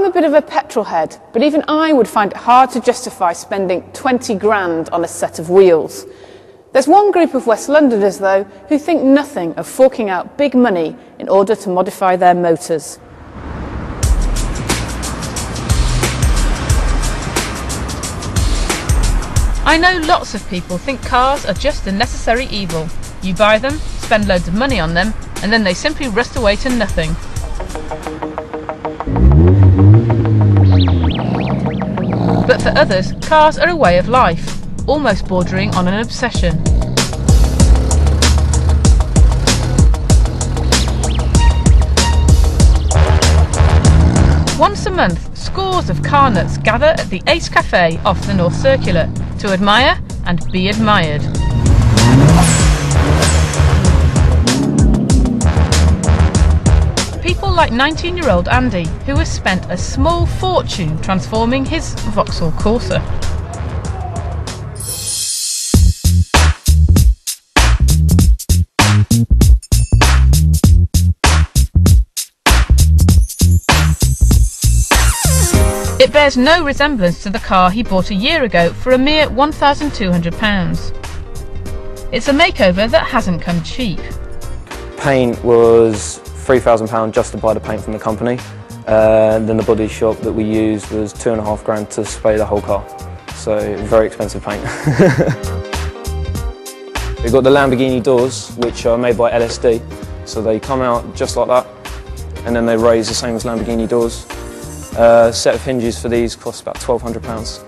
I'm a bit of a petrol head, but even I would find it hard to justify spending 20 grand on a set of wheels. There's one group of West Londoners, though, who think nothing of forking out big money in order to modify their motors. I know lots of people think cars are just a necessary evil. You buy them, spend loads of money on them, and then they simply rust away to nothing. But for others, cars are a way of life, almost bordering on an obsession. Once a month, scores of car nuts gather at the Ace Cafe off the North Circular to admire and be admired. People like 19-year-old Andy, who has spent a small fortune transforming his Vauxhall Corsa. It bears no resemblance to the car he bought a year ago for a mere £1,200. It's a makeover that hasn't come cheap. Paint was £3,000 just to buy the paint from the company. Then the body shop that we used was £2.5 grand to spray the whole car. So very expensive paint. We've got the Lamborghini doors, which are made by LSD. So they come out just like that, and then they raise the same as Lamborghini doors. A set of hinges for these costs about £1,200.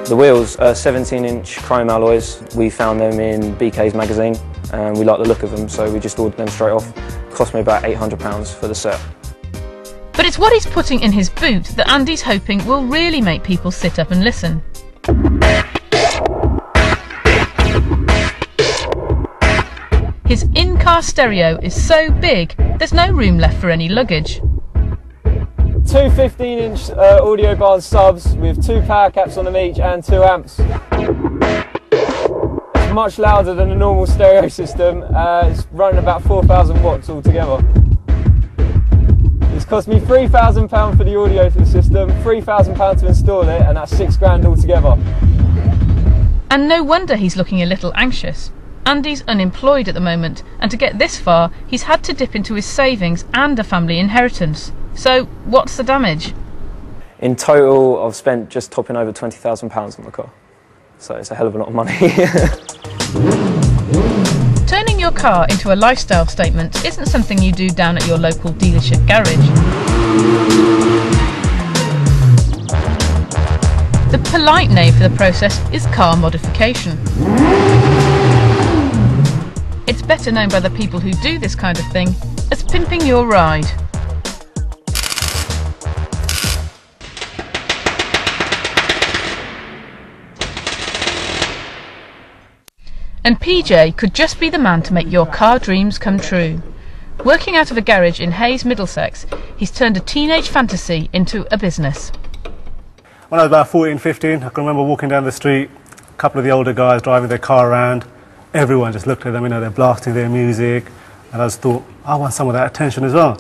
The wheels are 17-inch chrome alloys. We found them in BK's magazine and we like the look of them, so we just ordered them straight off. Cost me about £800 for the set. But it's what he's putting in his boot that Andy's hoping will really make people sit up and listen. His in-car stereo is so big, there's no room left for any luggage. Two 15-inch audio barn subs with 2 power caps on them each and 2 amps. It's much louder than a normal stereo system. It's running about 4,000 watts altogether. It's cost me £3,000 for the audio system, £3,000 to install it, and that's £6 grand altogether. And no wonder he's looking a little anxious. Andy's unemployed at the moment, and to get this far, he's had to dip into his savings and a family inheritance. So, what's the damage? In total, I've spent just topping over £20,000 on the car. So it's a hell of a lot of money. Turning your car into a lifestyle statement isn't something you do down at your local dealership garage. The polite name for the process is car modification. It's better known by the people who do this kind of thing as pimping your ride. And PJ could just be the man to make your car dreams come true. Working out of a garage in Hayes, Middlesex, he's turned a teenage fantasy into a business. When I was about 14, 15, I can remember walking down the street, a couple of the older guys driving their car around. Everyone just looked at them, you know, they're blasting their music, and I just thought, I want some of that attention as well.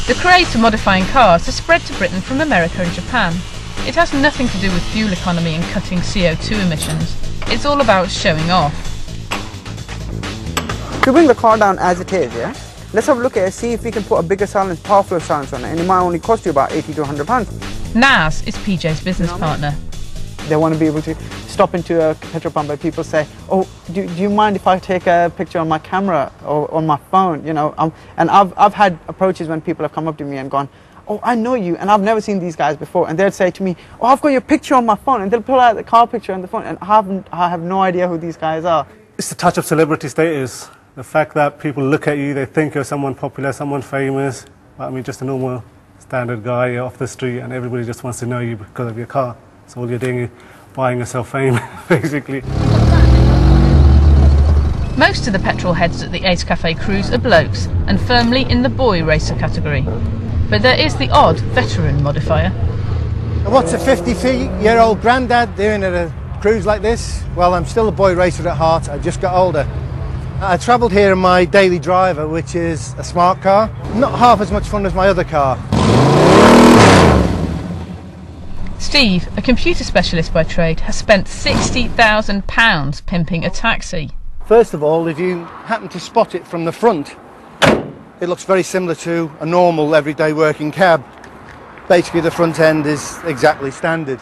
The craze for modifying cars has spread to Britain from America and Japan. It has nothing to do with fuel economy and cutting CO2 emissions. It's all about showing off. To bring the car down as it is, yeah? Let's have a look at it, see if we can put a bigger silence, powerful silence on it, and it might only cost you about £80 to £100. Naz is PJ's business partner. They want to be able to stop into a petrol pump and people say, oh, do you mind if I take a picture on my camera or on my phone, you know? And I've had approaches when people have come up to me and gone, oh, I know you, and I've never seen these guys before, and they'd say to me, oh, I've got your picture on my phone, and they'll pull out the car picture on the phone, and I have no idea who these guys are. It's the touch of celebrity status. The fact that people look at you, they think you're someone popular, someone famous. But I mean, just a normal, standard guy off the street, and everybody just wants to know you because of your car. So all you're doing is buying yourself fame, basically. Most of the petrol heads at the Ace Cafe cruise are blokes, and firmly in the boy racer category. But there is the odd veteran modifier. What's a 50-year-old granddad doing at a cruise like this? Well, I'm still a boy racer at heart. I just got older. I travelled here in my daily driver, which is a smart car. Not half as much fun as my other car. Steve, a computer specialist by trade, has spent £60,000 pimping a taxi. First of all, if you happen to spot it from the front, it looks very similar to a normal everyday working cab. Basically the front end is exactly standard.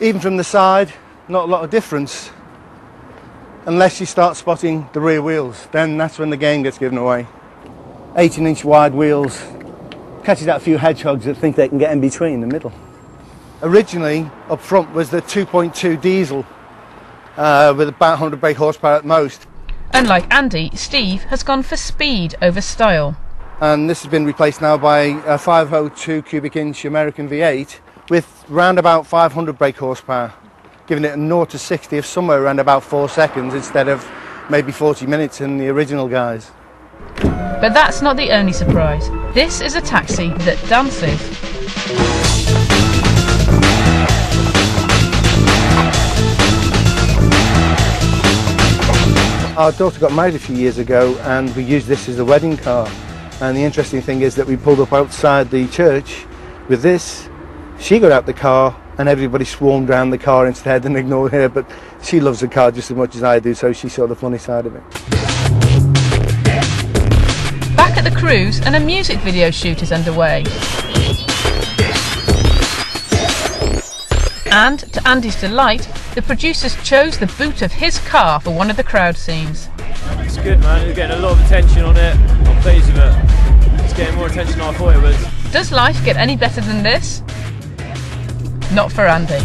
Even from the side, not a lot of difference. Unless you start spotting the rear wheels, then that's when the game gets given away. 18-inch wide wheels catches out a few hedgehogs that think they can get in between in the middle. Originally, up front was the 2.2 diesel with about 100 brake horsepower at most. Unlike Andy, Steve has gone for speed over style. And this has been replaced now by a 502 cubic inch American V8 with round about 500 brake horsepower, giving it a 0 to 60 of somewhere around about 4 seconds instead of maybe 40 minutes in the original guys. But that's not the only surprise. This is a taxi that dances. Our daughter got married a few years ago and we used this as a wedding car. And the interesting thing is that we pulled up outside the church with this. She got out the car and everybody swarmed around the car instead and ignored her, but she loves the car just as much as I do, so she saw the funny side of it. Back at the cruise, and a music video shoot is underway. And, to Andy's delight, the producers chose the boot of his car for one of the crowd scenes. It's good, man. It's getting a lot of attention on it. I'm pleased with it. It's getting more attention than I thought it would. Does life get any better than this? Not for Andy.